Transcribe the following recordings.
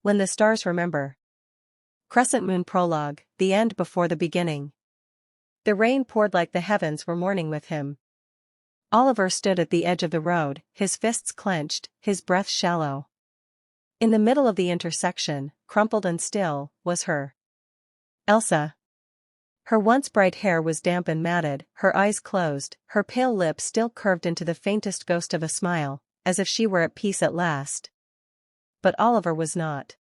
When the Stars Remember. Crescent Moon Prologue, the end before the beginning. The rain poured like the heavens were mourning with him. Oliver stood at the edge of the road, his fists clenched, his breath shallow. In the middle of the intersection, crumpled and still, was her. Elsa. Her once bright hair was damp and matted, her eyes closed, her pale lips still curved into the faintest ghost of a smile, as if she were at peace at last. But Oliver was not.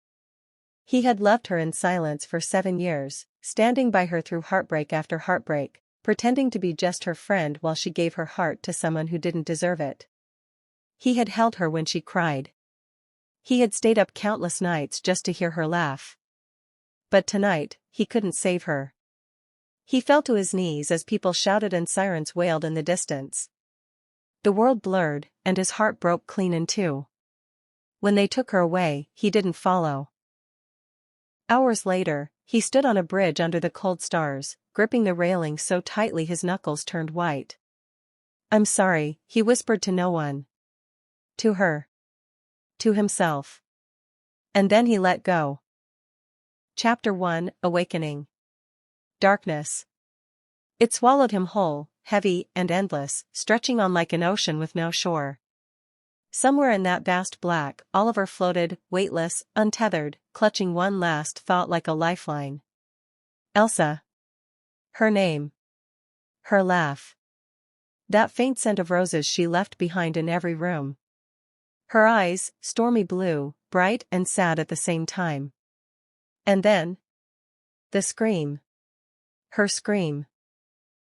He had loved her in silence for 7 years, standing by her through heartbreak after heartbreak, pretending to be just her friend while she gave her heart to someone who didn't deserve it. He had held her when she cried. He had stayed up countless nights just to hear her laugh. But tonight, he couldn't save her. He fell to his knees as people shouted and sirens wailed in the distance. The world blurred, and his heart broke clean in two. When they took her away, he didn't follow. Hours later, he stood on a bridge under the cold stars, gripping the railing so tightly his knuckles turned white. "I'm sorry," he whispered to no one. To her. To himself. And then he let go. Chapter 1, Awakening. Darkness. It swallowed him whole, heavy and endless, stretching on like an ocean with no shore. Somewhere in that vast black, Oliver floated, weightless, untethered, clutching one last thought like a lifeline. Elsa. Her name. Her laugh. That faint scent of roses she left behind in every room. Her eyes, stormy blue, bright and sad at the same time. And then. The scream. Her scream.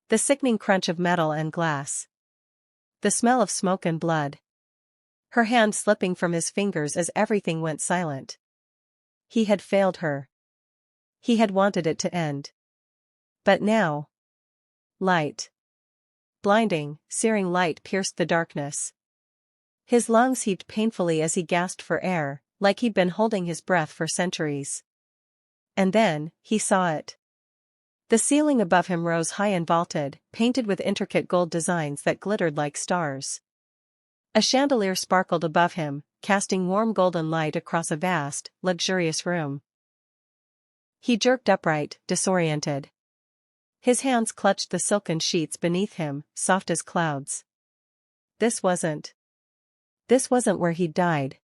The sickening crunch of metal and glass. The smell of smoke and blood. Her hand slipping from his fingers as everything went silent. He had failed her. He had wanted it to end. But now. Light. Blinding, searing light pierced the darkness. His lungs heaved painfully as he gasped for air, like he'd been holding his breath for centuries. And then, he saw it. The ceiling above him rose high and vaulted, painted with intricate gold designs that glittered like stars. A chandelier sparkled above him, casting warm golden light across a vast, luxurious room. He jerked upright, disoriented. His hands clutched the silken sheets beneath him, soft as clouds. This wasn't where he'd died.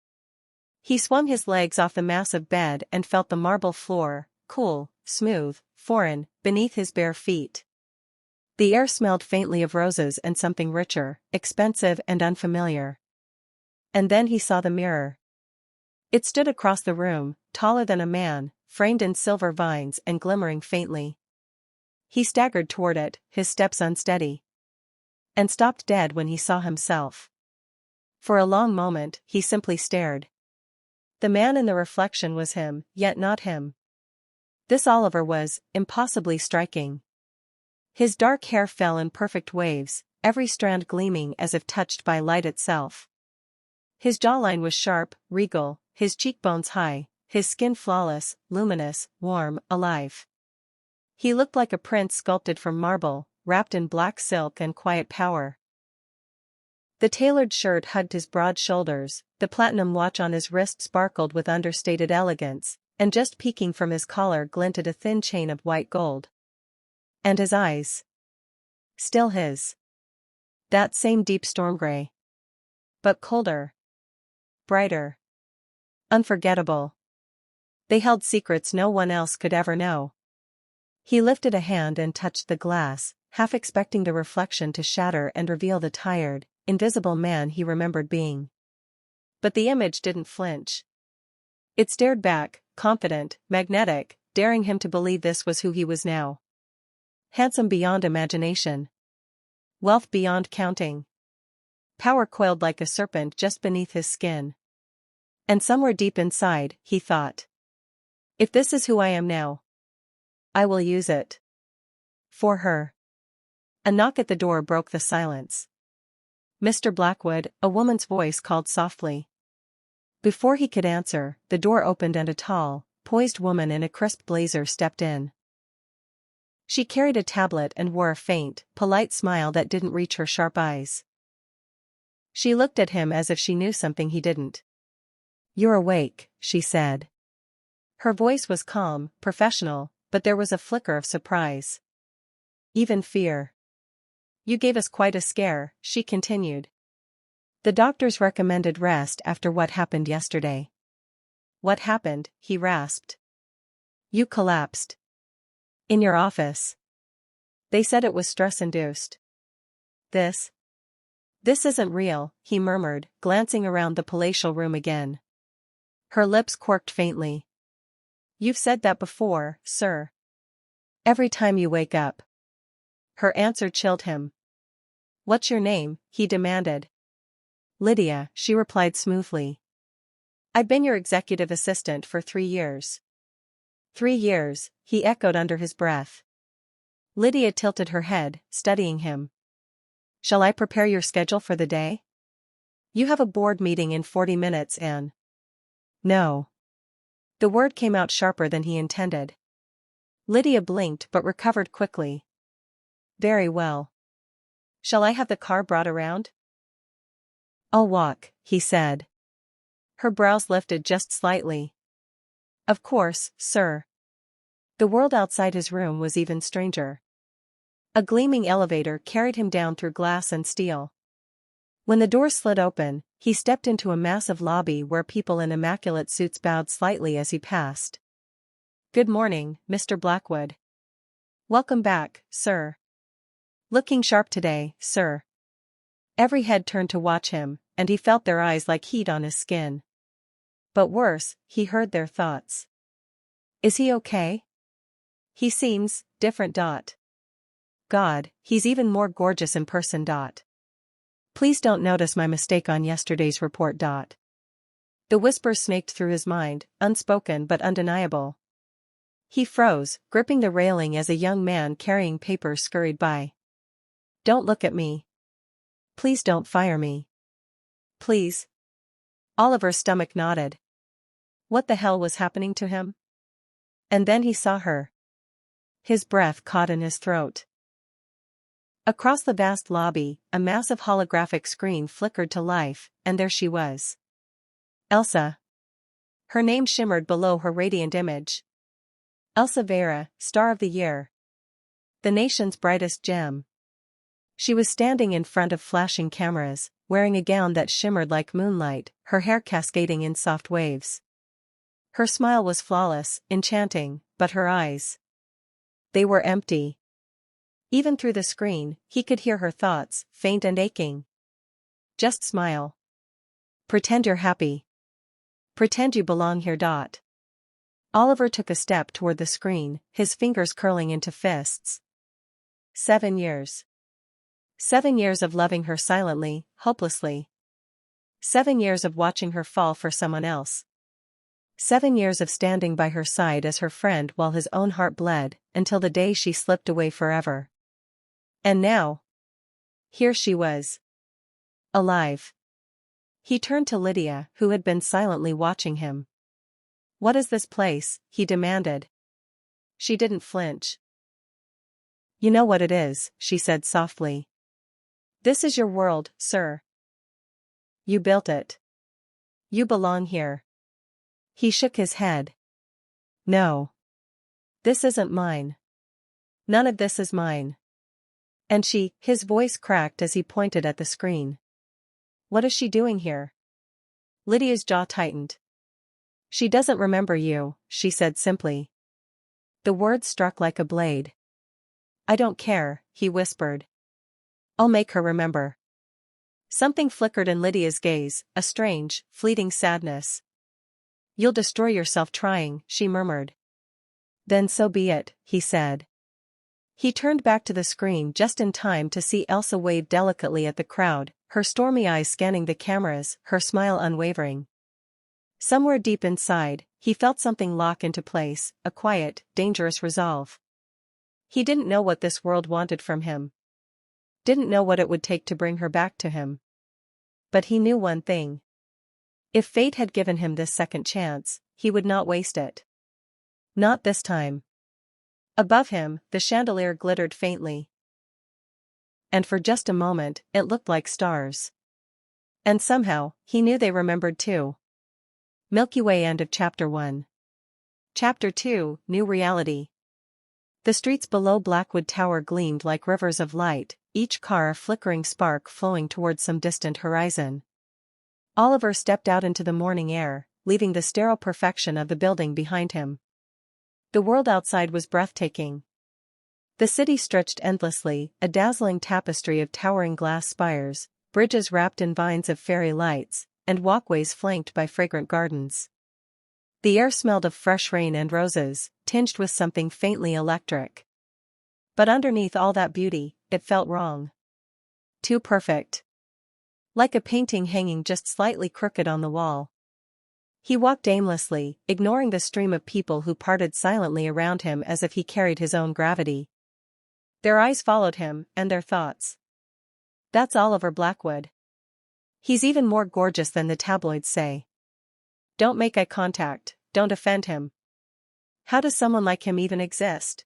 He swung his legs off the massive bed and felt the marble floor, cool, smooth, foreign, beneath his bare feet. The air smelled faintly of roses and something richer, expensive and unfamiliar. And then he saw the mirror. It stood across the room, taller than a man, framed in silver vines and glimmering faintly. He staggered toward it, his steps unsteady. And stopped dead when he saw himself. For a long moment, he simply stared. The man in the reflection was him, yet not him. This Oliver was, impossibly striking. His dark hair fell in perfect waves, every strand gleaming as if touched by light itself. His jawline was sharp, regal, his cheekbones high, his skin flawless, luminous, warm, alive. He looked like a prince sculpted from marble, wrapped in black silk and quiet power. The tailored shirt hugged his broad shoulders, the platinum watch on his wrist sparkled with understated elegance, and just peeking from his collar glinted a thin chain of white gold. And his eyes. Still his. That same deep storm gray. But colder. Brighter. Unforgettable. They held secrets no one else could ever know. He lifted a hand and touched the glass, half expecting the reflection to shatter and reveal the tired, invisible man he remembered being. But the image didn't flinch. It stared back, confident, magnetic, daring him to believe this was who he was now. Handsome beyond imagination. Wealth beyond counting. Power coiled like a serpent just beneath his skin. And somewhere deep inside, he thought. If this is who I am now, I will use it. For her. A knock at the door broke the silence. "Mr. Blackwood," a woman's voice called softly. Before he could answer, the door opened and a tall, poised woman in a crisp blazer stepped in. She carried a tablet and wore a faint, polite smile that didn't reach her sharp eyes. She looked at him as if she knew something he didn't. "You're awake," she said. Her voice was calm, professional, but there was a flicker of surprise. Even fear. You gave us quite a scare, she continued. The doctors recommended rest after what happened yesterday. What happened? He rasped. You collapsed. In your office. They said it was stress-induced. This isn't real, he murmured, glancing around the palatial room again. Her lips quirked faintly. You've said that before, sir. Every time you wake up. Her answer chilled him. What's your name? He demanded. Lydia, she replied smoothly. I've been your executive assistant for 3 years. 3 years, he echoed under his breath. Lydia tilted her head, studying him. Shall I prepare your schedule for the day? You have a board meeting in 40 minutes, Anne. No. The word came out sharper than he intended. Lydia blinked but recovered quickly. Very well. Shall I have the car brought around? I'll walk, he said. Her brows lifted just slightly. Of course, sir. The world outside his room was even stranger. A gleaming elevator carried him down through glass and steel. When the door slid open, he stepped into a massive lobby where people in immaculate suits bowed slightly as he passed. Good morning, Mr. Blackwood. Welcome back, sir. Looking sharp today, sir. Every head turned to watch him, and he felt their eyes like heat on his skin. But worse, he heard their thoughts. Is he okay? He seems different. God, he's even more gorgeous in person. Please don't notice my mistake on yesterday's report. The whisper snaked through his mind, unspoken but undeniable. He froze, gripping the railing as a young man carrying papers scurried by. Don't look at me. Please don't fire me. Please. Oliver's stomach knotted. What the hell was happening to him? And then he saw her. His breath caught in his throat. Across the vast lobby, a massive holographic screen flickered to life, and there she was. Elsa. Her name shimmered below her radiant image. Elsa Vera, Star of the Year. The nation's brightest gem. She was standing in front of flashing cameras, wearing a gown that shimmered like moonlight, her hair cascading in soft waves. Her smile was flawless, enchanting, but her eyes. They were empty. Even through the screen, he could hear her thoughts, faint and aching. Just smile. Pretend you're happy. Pretend you belong here. Oliver took a step toward the screen, his fingers curling into fists. 7 years. 7 years of loving her silently, hopelessly. 7 years of watching her fall for someone else. 7 years of standing by her side as her friend while his own heart bled, until the day she slipped away forever. And now, here she was. Alive. He turned to Lydia, who had been silently watching him. What is this place? He demanded. She didn't flinch. You know what it is, she said softly. This is your world, sir. You built it. You belong here. He shook his head. No. This isn't mine. None of this is mine. And his voice cracked as he pointed at the screen. What is she doing here? Lydia's jaw tightened. She doesn't remember you, she said simply. The words struck like a blade. I don't care, he whispered. I'll make her remember. Something flickered in Lydia's gaze, a strange, fleeting sadness. You'll destroy yourself trying, she murmured. Then so be it, he said. He turned back to the screen just in time to see Elsa wave delicately at the crowd, her stormy eyes scanning the cameras, her smile unwavering. Somewhere deep inside, he felt something lock into place, a quiet, dangerous resolve. He didn't know what this world wanted from him. Didn't know what it would take to bring her back to him. But he knew one thing. If fate had given him this second chance, he would not waste it. Not this time. Above him, the chandelier glittered faintly. And for just a moment, it looked like stars. And somehow, he knew they remembered too. Milky Way. End of Chapter 1. Chapter 2, New Reality. The streets below Blackwood Tower gleamed like rivers of light, each car a flickering spark flowing towards some distant horizon. Oliver stepped out into the morning air, leaving the sterile perfection of the building behind him. The world outside was breathtaking. The city stretched endlessly, a dazzling tapestry of towering glass spires, bridges wrapped in vines of fairy lights, and walkways flanked by fragrant gardens. The air smelled of fresh rain and roses, tinged with something faintly electric. But underneath all that beauty, it felt wrong. Too perfect. Like a painting hanging just slightly crooked on the wall. He walked aimlessly, ignoring the stream of people who parted silently around him as if he carried his own gravity. Their eyes followed him, and their thoughts. That's Oliver Blackwood. He's even more gorgeous than the tabloids say. Don't make eye contact, don't offend him. How does someone like him even exist?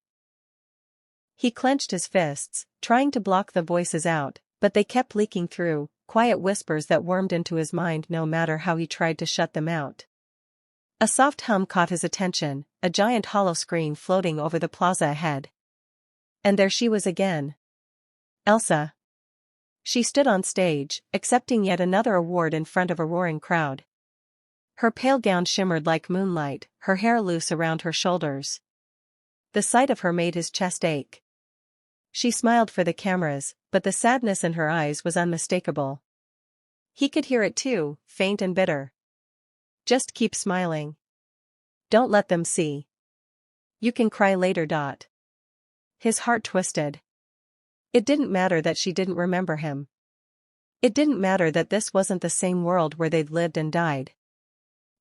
He clenched his fists, trying to block the voices out, but they kept leaking through, quiet whispers that wormed into his mind no matter how he tried to shut them out. A soft hum caught his attention, a giant hollow screen floating over the plaza ahead. And there she was again. Elsa. She stood on stage, accepting yet another award in front of a roaring crowd. Her pale gown shimmered like moonlight, her hair loose around her shoulders. The sight of her made his chest ache. She smiled for the cameras, but the sadness in her eyes was unmistakable. He could hear it too, faint and bitter. Just keep smiling. Don't let them see. You can cry later. His heart twisted. It didn't matter that she didn't remember him. It didn't matter that this wasn't the same world where they'd lived and died.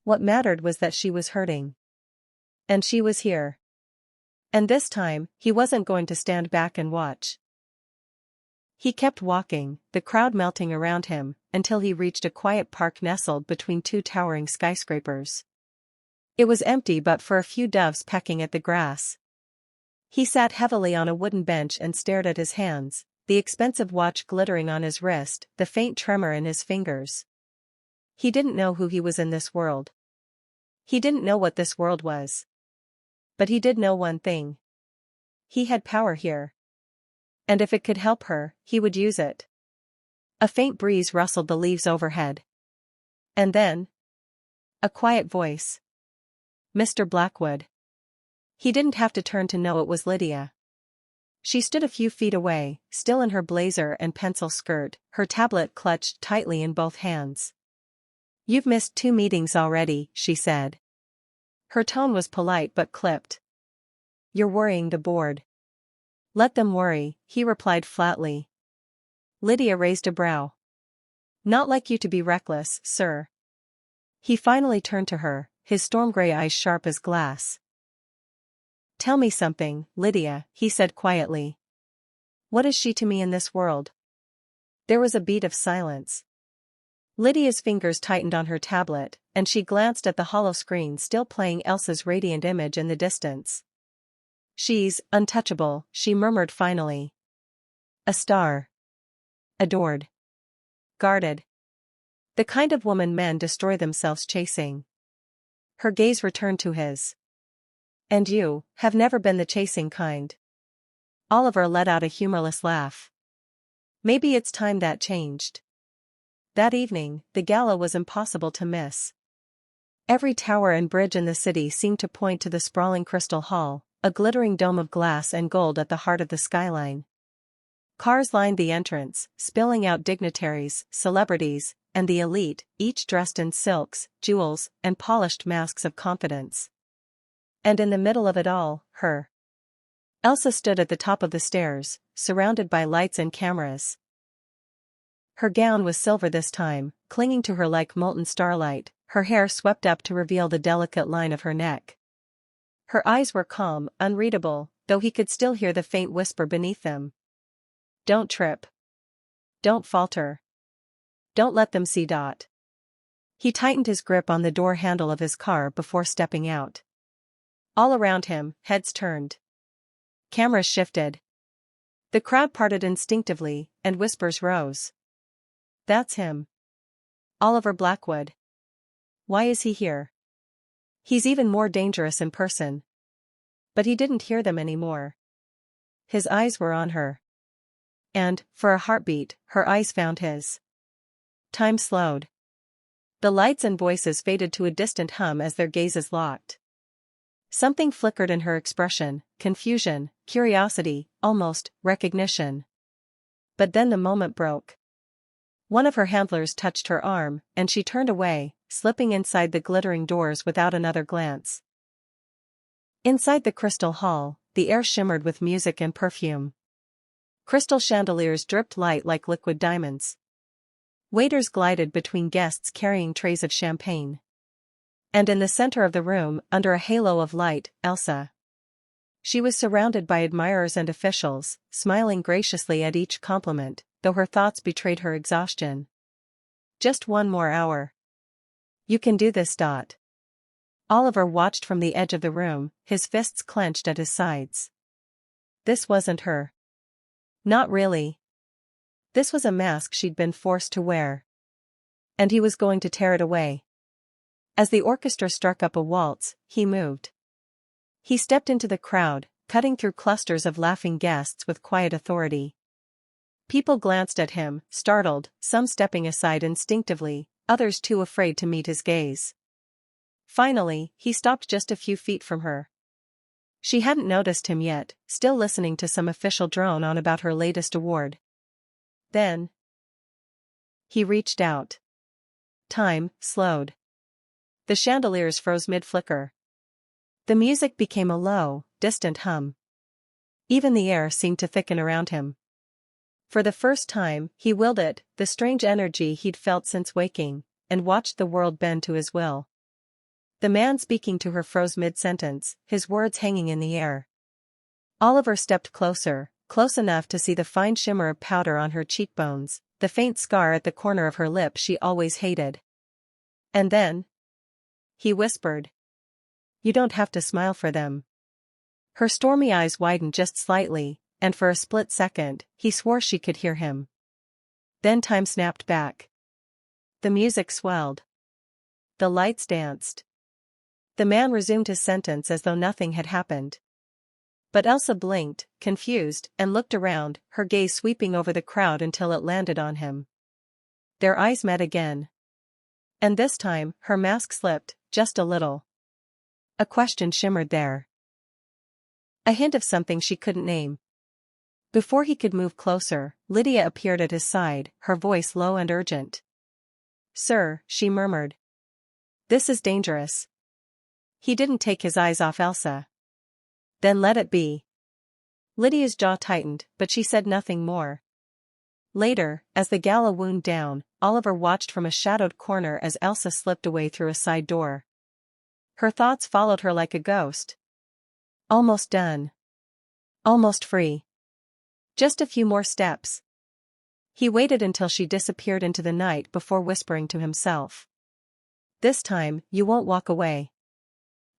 What mattered was that she was hurting. And she was here. And this time, he wasn't going to stand back and watch. He kept walking, the crowd melting around him, until he reached a quiet park nestled between two towering skyscrapers. It was empty but for a few doves pecking at the grass. He sat heavily on a wooden bench and stared at his hands, the expensive watch glittering on his wrist, the faint tremor in his fingers. He didn't know who he was in this world. He didn't know what this world was. But he did know one thing. He had power here. And if it could help her, he would use it. A faint breeze rustled the leaves overhead. And then, a quiet voice. Mr. Blackwood. He didn't have to turn to know it was Lydia. She stood a few feet away, still in her blazer and pencil skirt, her tablet clutched tightly in both hands. You've missed 2 meetings already, she said. Her tone was polite but clipped. You're worrying the board. Let them worry, he replied flatly. Lydia raised a brow. Not like you to be reckless, sir. He finally turned to her, his storm gray eyes sharp as glass. Tell me something, Lydia, he said quietly. What is she to me in this world? There was a beat of silence. Lydia's fingers tightened on her tablet, and she glanced at the hollow screen still playing Elsa's radiant image in the distance. She's untouchable, she murmured finally. A star. Adored. Guarded. The kind of woman men destroy themselves chasing. Her gaze returned to his. And you have never been the chasing kind. Oliver let out a humorless laugh. Maybe it's time that changed. That evening, the gala was impossible to miss. Every tower and bridge in the city seemed to point to the sprawling Crystal Hall, a glittering dome of glass and gold at the heart of the skyline. Cars lined the entrance, spilling out dignitaries, celebrities, and the elite, each dressed in silks, jewels, and polished masks of confidence. And in the middle of it all, her. Elsa stood at the top of the stairs, surrounded by lights and cameras. Her gown was silver this time, clinging to her like molten starlight, her hair swept up to reveal the delicate line of her neck. Her eyes were calm, unreadable, though he could still hear the faint whisper beneath them. Don't trip. Don't falter. Don't let them see. He tightened his grip on the door handle of his car before stepping out. All around him, heads turned. Cameras shifted. The crowd parted instinctively, and whispers rose. That's him. Oliver Blackwood. Why is he here? He's even more dangerous in person. But he didn't hear them anymore. His eyes were on her. And, for a heartbeat, her eyes found his. Time slowed. The lights and voices faded to a distant hum as their gazes locked. Something flickered in her expression, confusion, curiosity, almost recognition. But then the moment broke. One of her handlers touched her arm, and she turned away, slipping inside the glittering doors without another glance. Inside the crystal hall, the air shimmered with music and perfume. Crystal chandeliers dripped light like liquid diamonds. Waiters glided between guests carrying trays of champagne. And in the center of the room, under a halo of light, Elsa. She was surrounded by admirers and officials, smiling graciously at each compliment, though her thoughts betrayed her exhaustion. Just one more hour. You can do this. Oliver watched from the edge of the room, his fists clenched at his sides. This wasn't her. Not really. This was a mask she'd been forced to wear. And he was going to tear it away. As the orchestra struck up a waltz, he moved. He stepped into the crowd, cutting through clusters of laughing guests with quiet authority. People glanced at him, startled, some stepping aside instinctively, others too afraid to meet his gaze. Finally, he stopped just a few feet from her. She hadn't noticed him yet, still listening to some official drone on about her latest award. Then he reached out. Time slowed. The chandeliers froze mid-flicker. The music became a low, distant hum. Even the air seemed to thicken around him. For the first time, he willed it, the strange energy he'd felt since waking, and watched the world bend to his will. The man speaking to her froze mid-sentence, his words hanging in the air. Oliver stepped closer, close enough to see the fine shimmer of powder on her cheekbones, the faint scar at the corner of her lip she always hated. And then he whispered, "You don't have to smile for them." Her stormy eyes widened just slightly, and for a split second, he swore she could hear him. Then time snapped back. The music swelled. The lights danced. The man resumed his sentence as though nothing had happened. But Elsa blinked, confused, and looked around, her gaze sweeping over the crowd until it landed on him. Their eyes met again. And this time, her mask slipped, just a little. A question shimmered there. A hint of something she couldn't name. Before he could move closer, Lydia appeared at his side, her voice low and urgent. "Sir," she murmured. "This is dangerous." He didn't take his eyes off Elsa. "Then let it be." Lydia's jaw tightened, but she said nothing more. Later, as the gala wound down, Oliver watched from a shadowed corner as Elsa slipped away through a side door. Her thoughts followed her like a ghost. Almost done. Almost free. Just a few more steps. He waited until she disappeared into the night before whispering to himself. "This time, you won't walk away."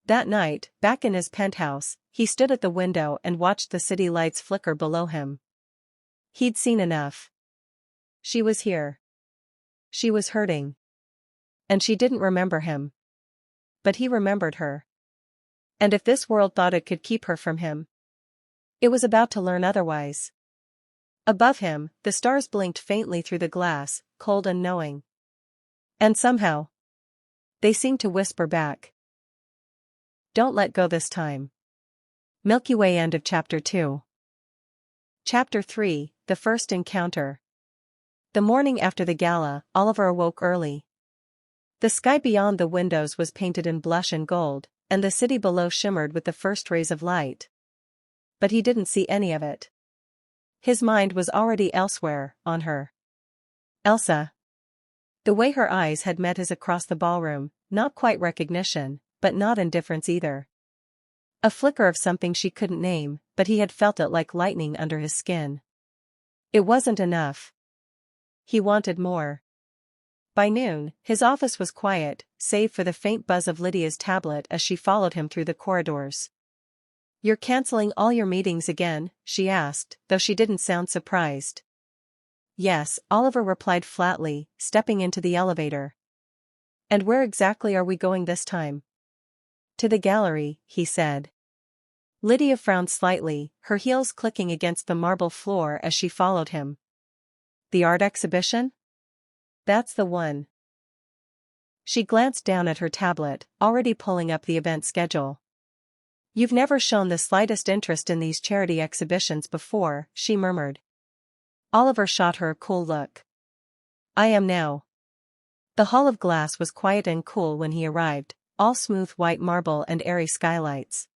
That night, back in his penthouse, he stood at the window and watched the city lights flicker below him. He'd seen enough. She was here. She was hurting. And she didn't remember him. But he remembered her. And if this world thought it could keep her from him, it was about to learn otherwise. Above him, the stars blinked faintly through the glass, cold and knowing. And somehow, they seemed to whisper back, "Don't let go this time." Milky Way. End of Chapter 2. Chapter 3, The First Encounter. The morning after the gala, Oliver awoke early. The sky beyond the windows was painted in blush and gold, and the city below shimmered with the first rays of light. But he didn't see any of it. His mind was already elsewhere, on her. Elsa. The way her eyes had met his across the ballroom, not quite recognition, but not indifference either. A flicker of something she couldn't name, but he had felt it like lightning under his skin. It wasn't enough. He wanted more. By noon, his office was quiet, save for the faint buzz of Lydia's tablet as she followed him through the corridors. "You're canceling all your meetings again?" she asked, though she didn't sound surprised. "Yes," Oliver replied flatly, stepping into the elevator. "And where exactly are we going this time?" To the gallery, he said. Lydia frowned slightly, her heels clicking against the marble floor as she followed him. The art exhibition? That's the one. She glanced down at her tablet, already pulling up the event schedule. You've never shown the slightest interest in these charity exhibitions before, she murmured. Oliver shot her a cool look. I am now. The hall of glass was quiet and cool when he arrived, all smooth white marble and airy skylights.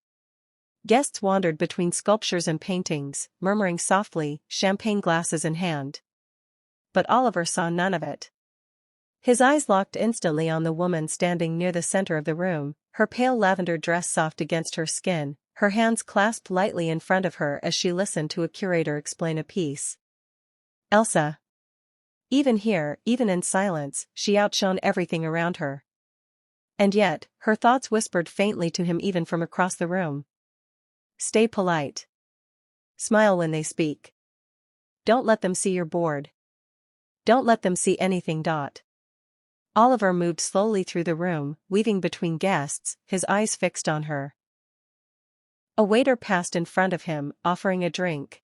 Guests wandered between sculptures and paintings, murmuring softly, champagne glasses in hand. But Oliver saw none of it. His eyes locked instantly on the woman standing near the center of the room, her pale lavender dress soft against her skin, her hands clasped lightly in front of her as she listened to a curator explain a piece. Elsa. Even here, even in silence, she outshone everything around her. And yet, her thoughts whispered faintly to him even from across the room. Stay polite. Smile when they speak. Don't let them see you're bored. Don't let them see anything. Oliver moved slowly through the room, weaving between guests, his eyes fixed on her. A waiter passed in front of him, offering a drink.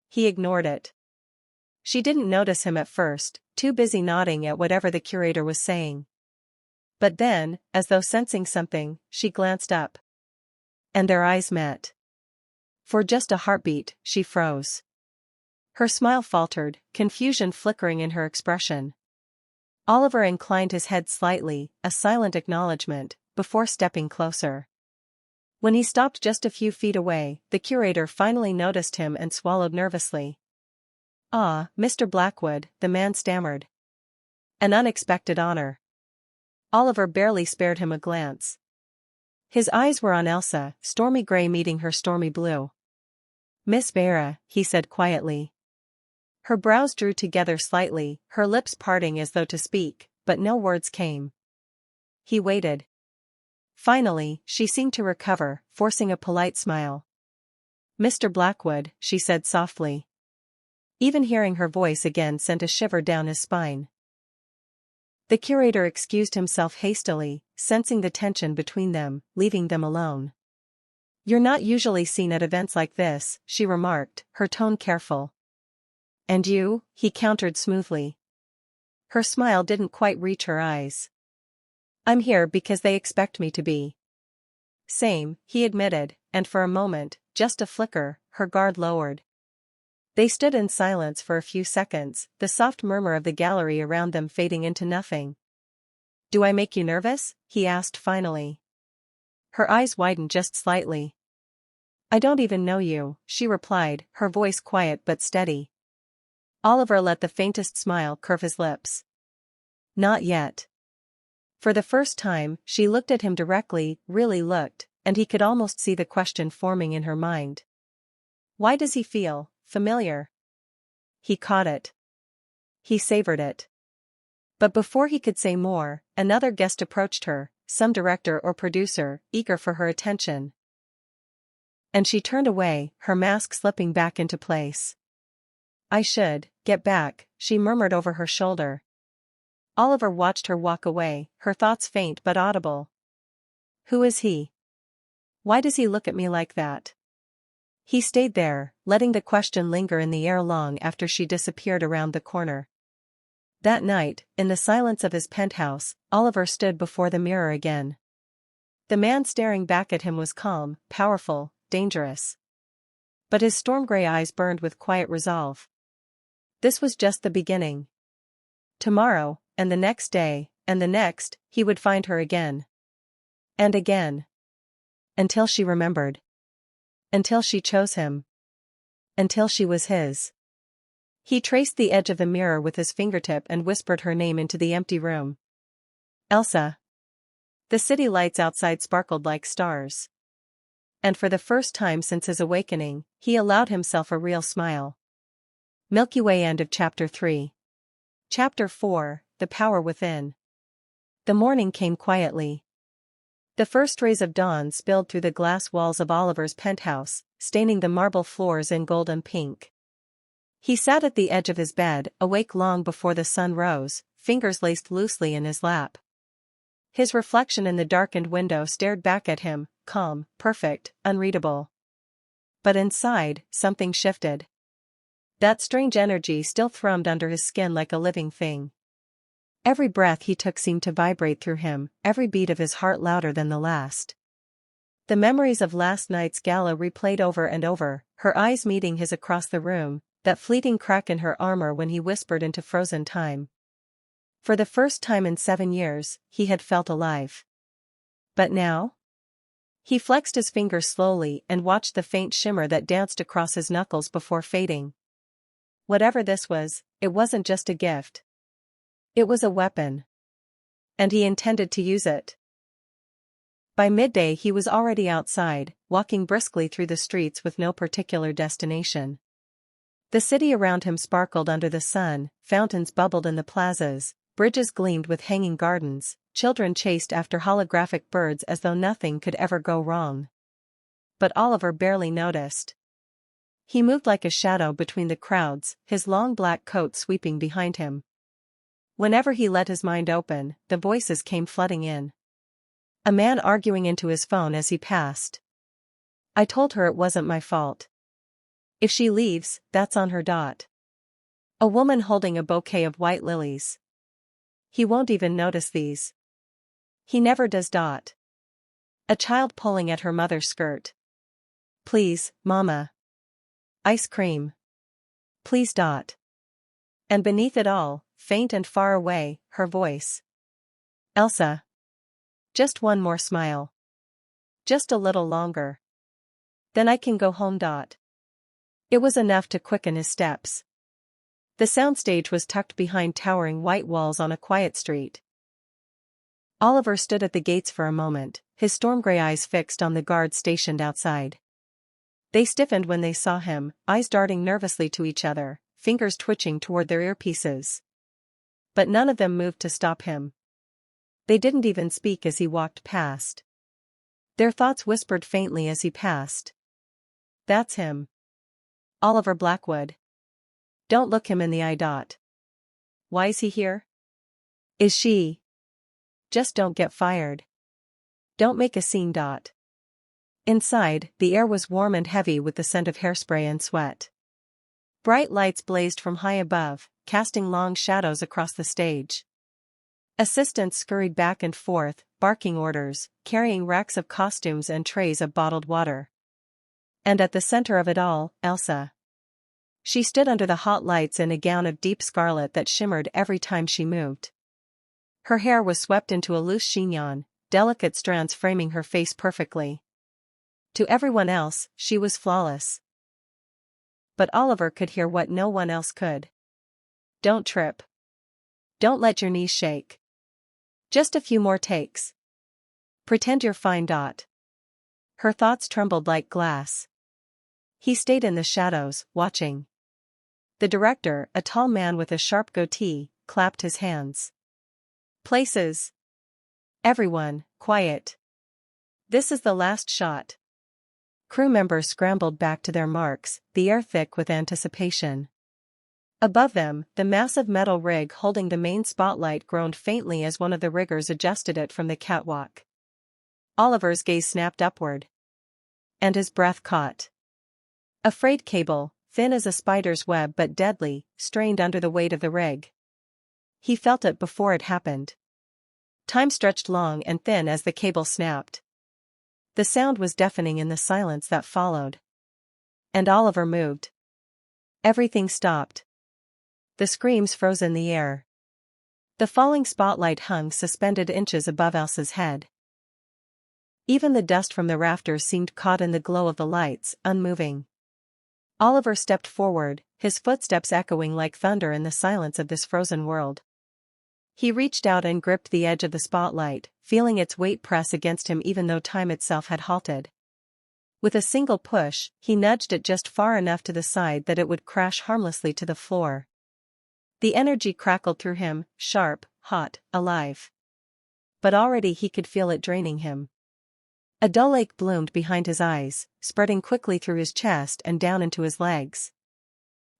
He ignored it. She didn't notice him at first, too busy nodding at whatever the curator was saying. But then, as though sensing something, she glanced up. And their eyes met. For just a heartbeat, she froze. Her smile faltered, confusion flickering in her expression. Oliver inclined his head slightly, a silent acknowledgement, before stepping closer. When he stopped just a few feet away, the curator finally noticed him and swallowed nervously. Ah, Mr. Blackwood, the man stammered. An unexpected honor. Oliver barely spared him a glance. His eyes were on Elsa, stormy gray meeting her stormy blue. Miss Vera, he said quietly. Her brows drew together slightly, her lips parting as though to speak, but no words came. He waited. Finally, she seemed to recover, forcing a polite smile. Mr. Blackwood, she said softly. Even hearing her voice again sent a shiver down his spine. The curator excused himself hastily, sensing the tension between them, leaving them alone. You're not usually seen at events like this, she remarked, her tone careful. And you? He countered smoothly. Her smile didn't quite reach her eyes. I'm here because they expect me to be. Same, he admitted, and for a moment, just a flicker, her guard lowered. They stood in silence for a few seconds, the soft murmur of the gallery around them fading into nothing. Do I make you nervous? He asked finally. Her eyes widened just slightly. I don't even know you, she replied, her voice quiet but steady. Oliver let the faintest smile curve his lips. Not yet. For the first time, she looked at him directly, really looked, and he could almost see the question forming in her mind. Why does he feel familiar? He caught it. He savored it. But before he could say more, another guest approached her, some director or producer, eager for her attention. And she turned away, her mask slipping back into place. I should get back, she murmured over her shoulder. Oliver watched her walk away, her thoughts faint but audible. Who is he? Why does he look at me like that? He stayed there, letting the question linger in the air long after she disappeared around the corner. That night, in the silence of his penthouse, Oliver stood before the mirror again. The man staring back at him was calm, powerful, dangerous. But his storm-gray eyes burned with quiet resolve. This was just the beginning. Tomorrow, and the next day, and the next, he would find her again. And again. Until she remembered. Until she chose him. Until she was his. He traced the edge of the mirror with his fingertip and whispered her name into the empty room. Elsa. The city lights outside sparkled like stars. And for the first time since his awakening, he allowed himself a real smile. Milky Way. End of Chapter 3. Chapter 4, The Power Within. The morning came quietly. The first rays of dawn spilled through the glass walls of Oliver's penthouse, staining the marble floors in gold and pink. He sat at the edge of his bed, awake long before the sun rose, fingers laced loosely in his lap. His reflection in the darkened window stared back at him, calm, perfect, unreadable. But inside, something shifted. That strange energy still thrummed under his skin like a living thing. Every breath he took seemed to vibrate through him, every beat of his heart louder than the last. The memories of last night's gala replayed over and over, her eyes meeting his across the room, that fleeting crack in her armor when he whispered into frozen time. For the first time in 7 years, he had felt alive. But now? He flexed his fingers slowly and watched the faint shimmer that danced across his knuckles before fading. Whatever this was, it wasn't just a gift. It was a weapon. And he intended to use it. By midday he was already outside, walking briskly through the streets with no particular destination. The city around him sparkled under the sun, fountains bubbled in the plazas, bridges gleamed with hanging gardens, children chased after holographic birds as though nothing could ever go wrong. But Oliver barely noticed. He moved like a shadow between the crowds, his long black coat sweeping behind him. Whenever he let his mind open, the voices came flooding in. A man arguing into his phone as he passed. I told her it wasn't my fault. If she leaves, that's on her. A woman holding a bouquet of white lilies. He won't even notice these. He never does. A child pulling at her mother's skirt. Please, Mama. Ice cream. Please. And beneath it all, faint and far away, her voice. Elsa. Just one more smile. Just a little longer. Then I can go home. It was enough to quicken his steps. The soundstage was tucked behind towering white walls on a quiet street. Oliver stood at the gates for a moment, his storm-gray eyes fixed on the guards stationed outside. They stiffened when they saw him, eyes darting nervously to each other, fingers twitching toward their earpieces. But none of them moved to stop him. They didn't even speak as he walked past. Their thoughts whispered faintly as he passed. That's him. Oliver Blackwood. Don't look him in the eye. Why's he here? Is she? Just don't get fired. Don't make a scene. Inside, the air was warm and heavy with the scent of hairspray and sweat. Bright lights blazed from high above, casting long shadows across the stage. Assistants scurried back and forth, barking orders, carrying racks of costumes and trays of bottled water. And at the center of it all, Elsa. She stood under the hot lights in a gown of deep scarlet that shimmered every time she moved. Her hair was swept into a loose chignon, delicate strands framing her face perfectly. To everyone else, she was flawless. But Oliver could hear what no one else could. Don't trip. Don't let your knees shake. Just a few more takes. Pretend you're fine. Her thoughts trembled like glass. He stayed in the shadows, watching. The director, a tall man with a sharp goatee, clapped his hands. Places. Everyone, quiet. This is the last shot. Crew members scrambled back to their marks, the air thick with anticipation. Above them, the massive metal rig holding the main spotlight groaned faintly as one of the riggers adjusted it from the catwalk. Oliver's gaze snapped upward. And his breath caught. A frayed cable, thin as a spider's web but deadly, strained under the weight of the rig. He felt it before it happened. Time stretched long and thin as the cable snapped. The sound was deafening in the silence that followed. And Oliver moved. Everything stopped. The screams froze in the air. The falling spotlight hung suspended inches above Elsa's head. Even the dust from the rafters seemed caught in the glow of the lights, unmoving. Oliver stepped forward, his footsteps echoing like thunder in the silence of this frozen world. He reached out and gripped the edge of the spotlight, feeling its weight press against him even though time itself had halted. With a single push, he nudged it just far enough to the side that it would crash harmlessly to the floor. The energy crackled through him, sharp, hot, alive. But already he could feel it draining him. A dull ache bloomed behind his eyes, spreading quickly through his chest and down into his legs.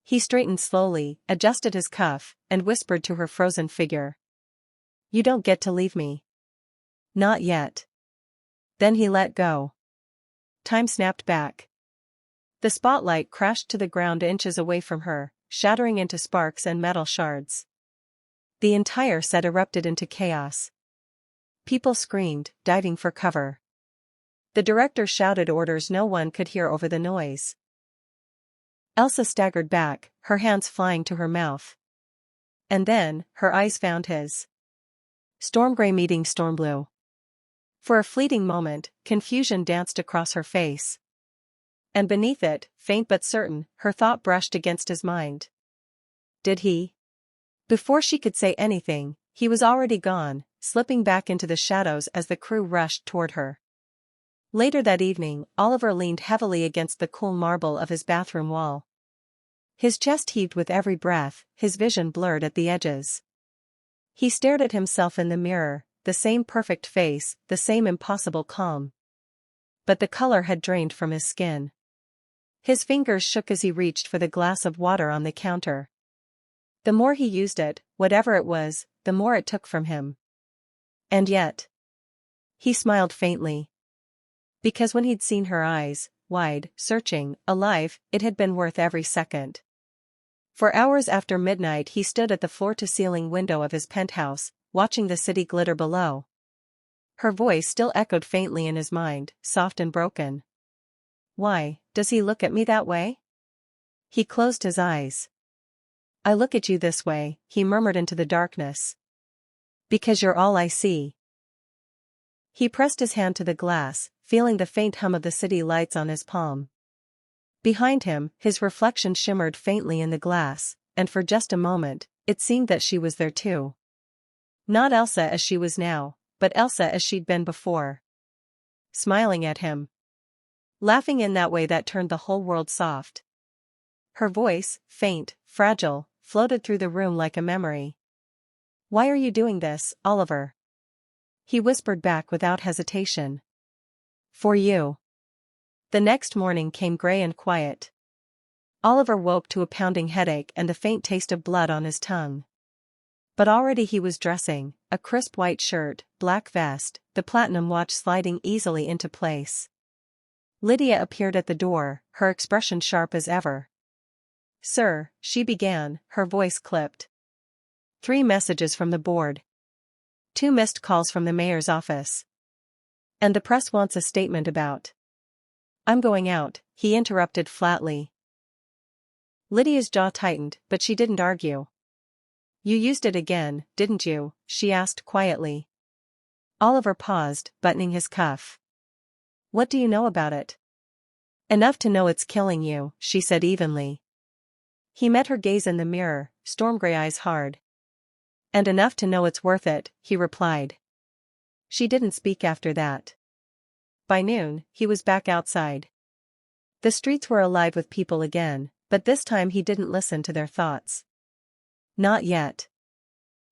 He straightened slowly, adjusted his cuff, and whispered to her frozen figure. You don't get to leave me. Not yet. Then he let go. Time snapped back. The spotlight crashed to the ground inches away from her, shattering into sparks and metal shards. The entire set erupted into chaos. People screamed, diving for cover. The director shouted orders no one could hear over the noise. Elsa staggered back, her hands flying to her mouth. And then, her eyes found his. Storm gray meeting storm blue. For a fleeting moment, confusion danced across her face. And beneath it, faint but certain, her thought brushed against his mind. Did he? Before she could say anything, he was already gone, slipping back into the shadows as the crew rushed toward her. Later that evening, Oliver leaned heavily against the cool marble of his bathroom wall. His chest heaved with every breath, his vision blurred at the edges. He stared at himself in the mirror, the same perfect face, the same impossible calm. But the color had drained from his skin. His fingers shook as he reached for the glass of water on the counter. The more he used it, whatever it was, the more it took from him. And yet. He smiled faintly. Because when he'd seen her eyes, wide, searching, alive, it had been worth every second. For hours after midnight he stood at the floor-to-ceiling window of his penthouse, watching the city glitter below. Her voice still echoed faintly in his mind, soft and broken. Why, does he look at me that way? He closed his eyes. I look at you this way, he murmured into the darkness. Because you're all I see. He pressed his hand to the glass, feeling the faint hum of the city lights on his palm. Behind him, his reflection shimmered faintly in the glass, and for just a moment, it seemed that she was there too. Not Elsa as she was now, but Elsa as she'd been before. Smiling at him. Laughing in that way that turned the whole world soft. Her voice, faint, fragile, floated through the room like a memory. Why are you doing this, Oliver? He whispered back without hesitation. For you. The next morning came gray and quiet. Oliver woke to a pounding headache and the faint taste of blood on his tongue. But already he was dressing, a crisp white shirt, black vest, the platinum watch sliding easily into place. Lydia appeared at the door, her expression sharp as ever. Sir, she began, her voice clipped. 3 messages from the board. 2 missed calls from the mayor's office. And the press wants a statement about. I'm going out, he interrupted flatly. Lydia's jaw tightened, but she didn't argue. You used it again, didn't you? She asked quietly. Oliver paused, buttoning his cuff. What do you know about it? Enough to know it's killing you, she said evenly. He met her gaze in the mirror, storm gray eyes hard. And enough to know it's worth it, he replied. She didn't speak after that. By noon, he was back outside. The streets were alive with people again, but this time he didn't listen to their thoughts. Not yet.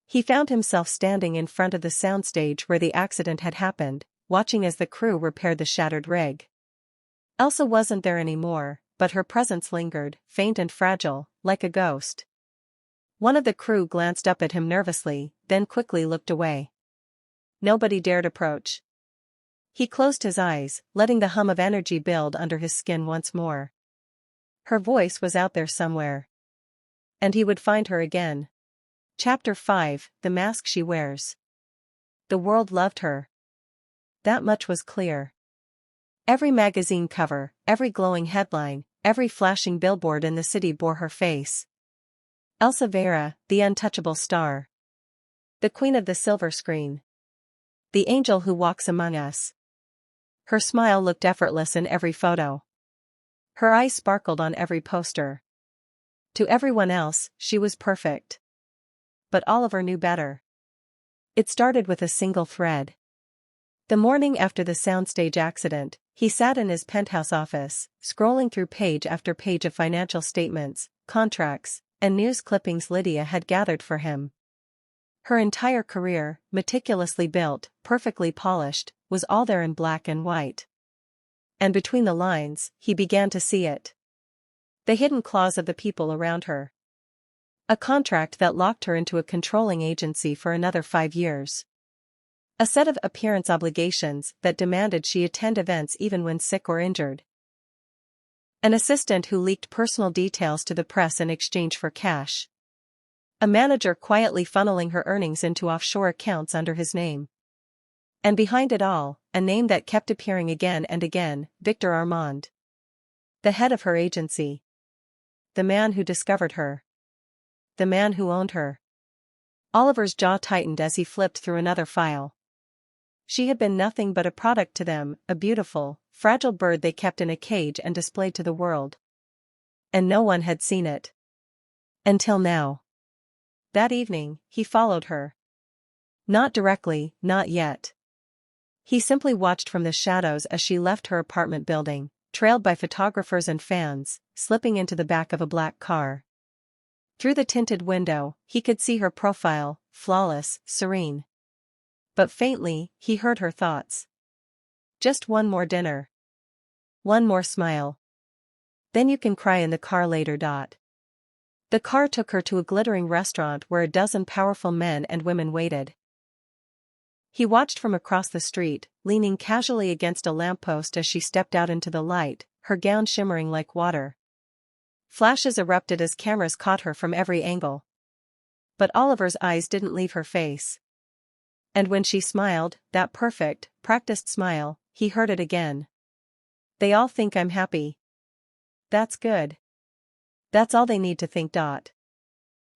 He found himself standing in front of the soundstage where the accident had happened, watching as the crew repaired the shattered rig. Elsa wasn't there anymore, but her presence lingered, faint and fragile, like a ghost. One of the crew glanced up at him nervously, then quickly looked away. Nobody dared approach. He closed his eyes, letting the hum of energy build under his skin once more. Her voice was out there somewhere. And he would find her again. Chapter 5, The Mask She Wears. The world loved her. That much was clear. Every magazine cover, every glowing headline, every flashing billboard in the city bore her face. Elsa Vera, the untouchable star. The queen of the silver screen. The angel who walks among us. Her smile looked effortless in every photo. Her eyes sparkled on every poster. To everyone else, she was perfect. But Oliver knew better. It started with a single thread. The morning after the soundstage accident, he sat in his penthouse office, scrolling through page after page of financial statements, contracts, and news clippings Lydia had gathered for him. Her entire career, meticulously built, perfectly polished, was all there in black and white. And between the lines, he began to see it. The hidden claws of the people around her. A contract that locked her into a controlling agency for another 5 years. A set of appearance obligations that demanded she attend events even when sick or injured. An assistant who leaked personal details to the press in exchange for cash. A manager quietly funneling her earnings into offshore accounts under his name. And behind it all, a name that kept appearing again and again, Victor Armand. The head of her agency. The man who discovered her. The man who owned her. Oliver's jaw tightened as he flipped through another file. She had been nothing but a product to them, a beautiful, fragile bird they kept in a cage and displayed to the world. And no one had seen it. Until now. That evening, he followed her. Not directly, not yet. He simply watched from the shadows as she left her apartment building, trailed by photographers and fans, slipping into the back of a black car. Through the tinted window, he could see her profile, flawless, serene. But faintly, he heard her thoughts. Just one more dinner. One more smile. Then you can cry in the car later. The car took her to a glittering restaurant where a dozen powerful men and women waited. He watched from across the street, leaning casually against a lamppost as she stepped out into the light, her gown shimmering like water. Flashes erupted as cameras caught her from every angle. But Oliver's eyes didn't leave her face. And when she smiled, that perfect, practiced smile, he heard it again. They all think I'm happy. That's good. That's all they need to think.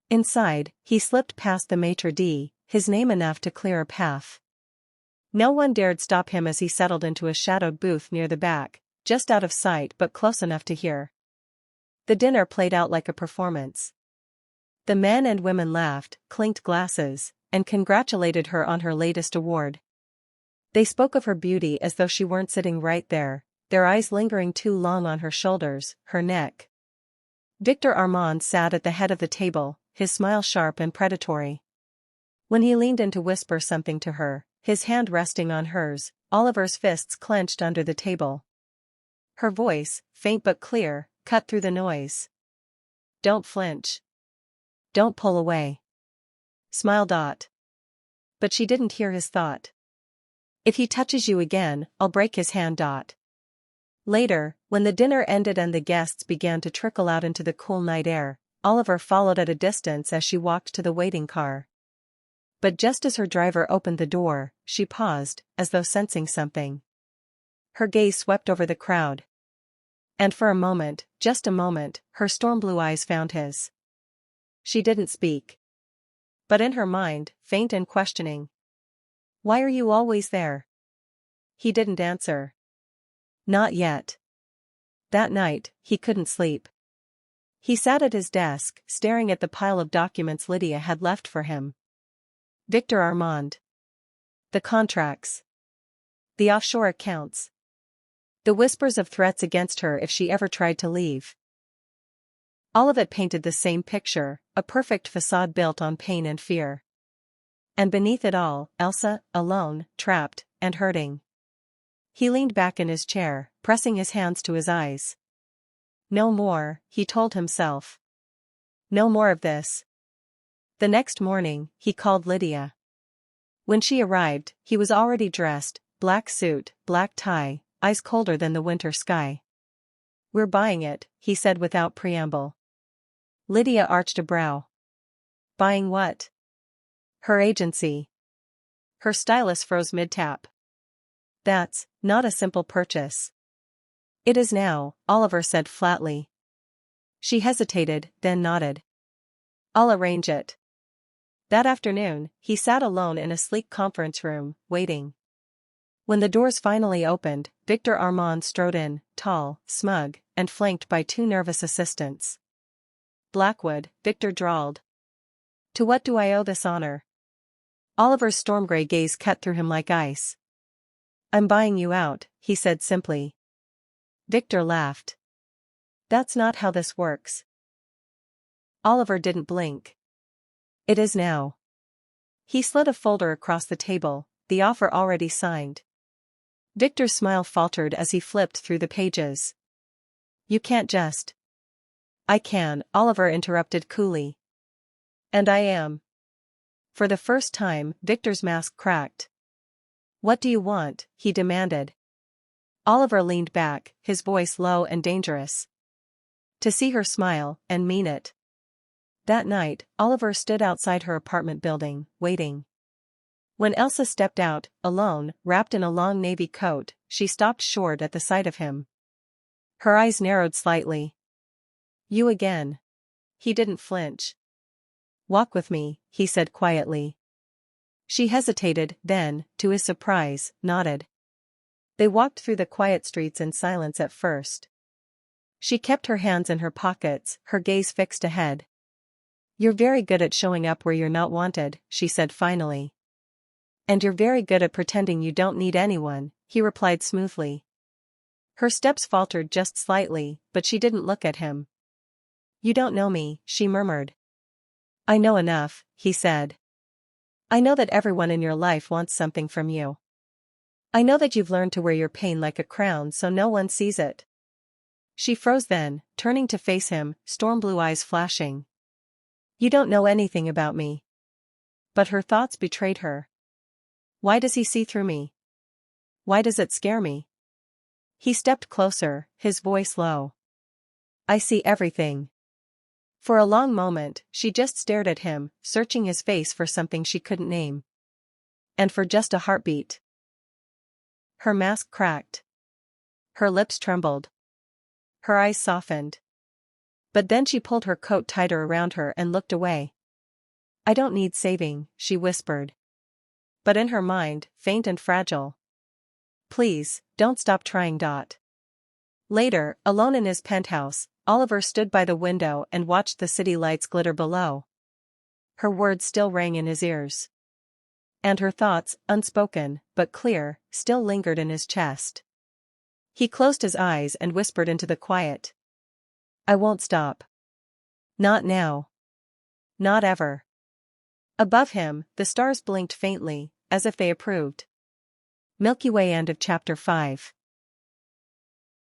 Inside, he slipped past the maitre d', his name enough to clear a path. No one dared stop him as he settled into a shadowed booth near the back, just out of sight but close enough to hear. The dinner played out like a performance. The men and women laughed, clinked glasses, and congratulated her on her latest award. They spoke of her beauty as though she weren't sitting right there, their eyes lingering too long on her shoulders, her neck. Victor Armand sat at the head of the table, his smile sharp and predatory. When he leaned in to whisper something to her, his hand resting on hers, Oliver's fists clenched under the table. Her voice, faint but clear, cut through the noise. Don't flinch. Don't pull away. Smile. But she didn't hear his thought. If he touches you again, I'll break his hand. Later, when the dinner ended and the guests began to trickle out into the cool night air, Oliver followed at a distance as she walked to the waiting car. But just as her driver opened the door, she paused, as though sensing something. Her gaze swept over the crowd. And for a moment, just a moment, her storm-blue eyes found his. She didn't speak. But in her mind, faint and questioning. Why are you always there? He didn't answer. Not yet. That night, he couldn't sleep. He sat at his desk, staring at the pile of documents Lydia had left for him. Victor Armand. The contracts. The offshore accounts. The whispers of threats against her if she ever tried to leave. All of it painted the same picture, a perfect facade built on pain and fear. And beneath it all, Elsa, alone, trapped, and hurting. He leaned back in his chair, pressing his hands to his eyes. No more, he told himself. No more of this. The next morning, he called Lydia. When she arrived, he was already dressed, black suit, black tie, eyes colder than the winter sky. We're buying it, he said without preamble. Lydia arched a brow. Buying what? Her agency. Her stylist froze mid-tap. That's not a simple purchase. It is now, Oliver said flatly. She hesitated, then nodded. I'll arrange it. That afternoon, he sat alone in a sleek conference room, waiting. When the doors finally opened, Victor Armand strode in, tall, smug, and flanked by two nervous assistants. Blackwood, Victor drawled. To what do I owe this honor? Oliver's storm-gray gaze cut through him like ice. I'm buying you out, he said simply. Victor laughed. That's not how this works. Oliver didn't blink. It is now. He slid a folder across the table, the offer already signed. Victor's smile faltered as he flipped through the pages. You can't just. I can, Oliver interrupted coolly. And I am. For the first time, Victor's mask cracked. What do you want? He demanded. Oliver leaned back, his voice low and dangerous. To see her smile, and mean it. That night, Oliver stood outside her apartment building, waiting. When Elsa stepped out, alone, wrapped in a long navy coat, she stopped short at the sight of him. Her eyes narrowed slightly. You again. He didn't flinch. Walk with me, he said quietly. She hesitated, then, to his surprise, nodded. They walked through the quiet streets in silence at first. She kept her hands in her pockets, her gaze fixed ahead. You're very good at showing up where you're not wanted, she said finally. And you're very good at pretending you don't need anyone, he replied smoothly. Her steps faltered just slightly, but she didn't look at him. You don't know me, she murmured. I know enough, he said. I know that everyone in your life wants something from you. I know that you've learned to wear your pain like a crown so no one sees it. She froze then, turning to face him, storm blue eyes flashing. You don't know anything about me. But her thoughts betrayed her. Why does he see through me? Why does it scare me? He stepped closer, his voice low. I see everything. For a long moment, she just stared at him, searching his face for something she couldn't name. And for just a heartbeat. Her mask cracked. Her lips trembled. Her eyes softened. But then she pulled her coat tighter around her and looked away. I don't need saving, she whispered. But in her mind, faint and fragile. Please, don't stop trying. Later, alone in his penthouse, Oliver stood by the window and watched the city lights glitter below. Her words still rang in his ears. And her thoughts, unspoken, but clear, still lingered in his chest. He closed his eyes and whispered into the quiet. I won't stop. Not now. Not ever. Above him, the stars blinked faintly, as if they approved. Milky Way. End of chapter 5.